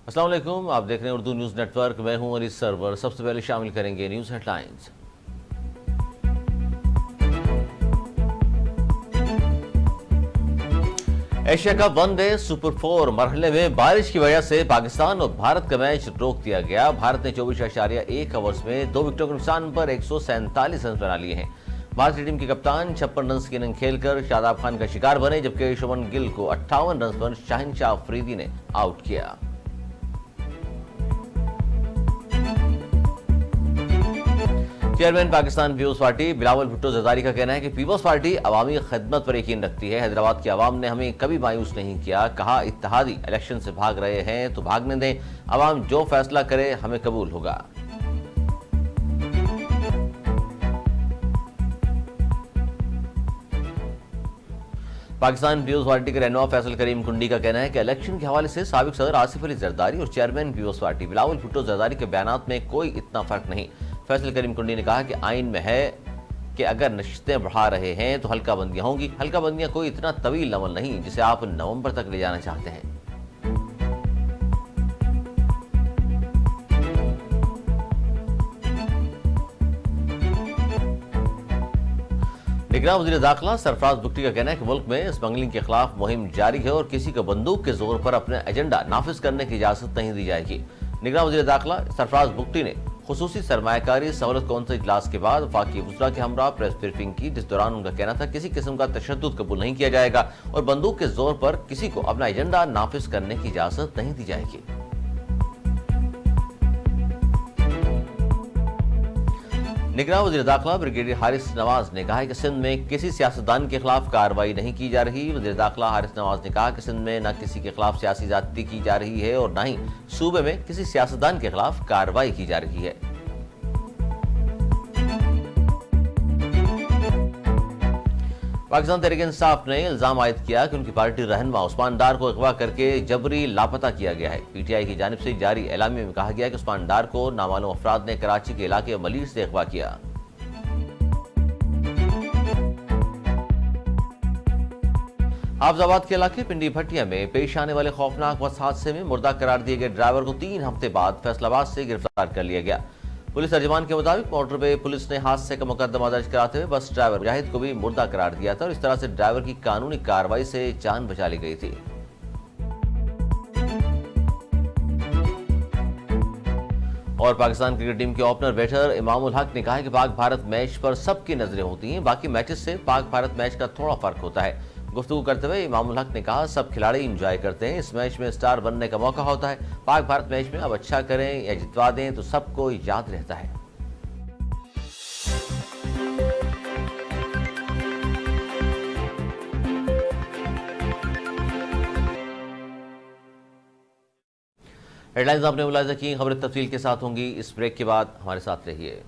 अस्सलाम वालेकुम, आप देख रहे हैं उर्दू न्यूज़ नेटवर्क। मैं हूं अली सरवर। सबसे पहले शामिल करेंगे news headlines. Asia cup one day super 4 मरहले में बारिश की वजह से पाकिस्तान और भारत का मैच रोक दिया गया। भारत ने 24.1 ओवर्स में 2 विकेटों के नुकसान पर 147 रन बना लिए हैं। भारतीय टीम के कप्तान 56 रन की इनिंग खेलकर शादाब खान का शिकार बने, जबकि शुभमन गिल को 58 रन पर शाहिनशाह अफरीदी ने आउट किया। चेयरमैन पाकिस्तान पीपल्स पार्टी बिलावल भुट्टो जरदारी का कहना है कि पीपल्स पार्टी अवामी खिदमत पर यकीन रखती है। हैदराबाद की आवाम ने हमें कभी मायूस नहीं किया। कहा, इत्तेहादी इलेक्शन से भाग रहे हैं तो भागने दें, अवाम जो फैसला करे हमें कबूल होगा। पाकिस्तान पीपल्स पार्टी के रहनुमा फैसल करीम कुंडी का कहना है कि इलेक्शन के हवाले से साबिक सदर आसिफ अली जरदारी और चेयरमैन पीपल्स पार्टी बिलावल भुट्टो जरदारी के बयानात में कोई इतना फर्क नहीं। फैसल करीम कुंडी ने कहा कि आइन में है कि अगर नशिस्तें बढ़ा रहे हैं तो हल्का बंदियां होंगी। हल्का बंदियां कोई इतना तवील अमल नहीं जिसे आप नवंबर तक ले जाना चाहते हैं। निगरान वज़ीर दाखिला सरफराज बुगटी का कहना है कि मुल्क में स्मगलिंग के खिलाफ मुहिम जारी है और किसी को बंदूक के जोर पर अपने एजेंडा नाफिज करने की इजाजत नहीं दी जाएगी। निगरान वज़ीर दाखिला सरफराज बुगटी ने खुसूसी सरमायाकारी सहूलत कौंसिल इजलास के बाद वफाकी वज़रा के हमरा प्रेस ब्रीफिंग की, जिस दौरान उनका कहना था किसी किस्म का तशद्दुद कबूल नहीं किया जाएगा और बंदूक के जोर पर किसी को अपना एजेंडा नाफिज करने की इजाजत नहीं दी जाएगी। निगरान वज़ीर दाखिला ब्रिगेडियर हारिस नवाज ने कहा है कि सिंध में किसी सियासतदान के खिलाफ कार्रवाई नहीं की जा रही। वज़ीर दाखिला हारिस नवाज ने कहा कि सिंध में न किसी के खिलाफ सियासी ज़्यादती की जा रही है और न ही सूबे में किसी सियासतदान के खिलाफ कार्रवाई की जा रही है। पाकिस्तान तहरीक इंसाफ ने इल्जाम आयद किया कि उनकी पार्टी रहनुमा उस्मान डार को अगवा करके जबरी लापता किया गया है। पीटीआई की जानिब से जारी एलामिया में कहा गया कि उस्मान डार को नामालूम अफराद ने कराची के इलाके मलीर से अगवा किया। हाफिजाबाद के इलाके पिंडी भट्टिया में पेश आने वाले खौफनाक बस हादसे में मुर्दा करार दिए गए ड्राइवर को 3 हफ्ते बाद फैसलाबाद से गिरफ्तार कर लिया गया। पुलिस तर्जुमान के मुताबिक मोटरवे पुलिस ने हादसे का मुकदमा दर्ज कराते हुए बस ड्राइवर मुजाहिद को भी मुर्दा करार दिया था और इस तरह से ड्राइवर की कानूनी कार्रवाई से जान बचा ली गई थी। और पाकिस्तान क्रिकेट टीम के ओपनर बैटर इमामुल हक ने कहा है कि पाक भारत मैच पर सबकी नजरें होती हैं, बाकी मैचेस से पाक भारत मैच का थोड़ा फर्क होता है। गुफ्तगू करते हुए इमामुल हक ने कहा, सब खिलाड़ी इंजॉय करते हैं, इस मैच में स्टार बनने का मौका होता है। पाक भारत मैच में अब अच्छा करें या जितवा दें तो सबको याद रहता है। हेडलाइंस आपने मुलाहिजा की, खबरें तफसील के साथ होंगी इस ब्रेक के बाद। हमारे साथ रहिए।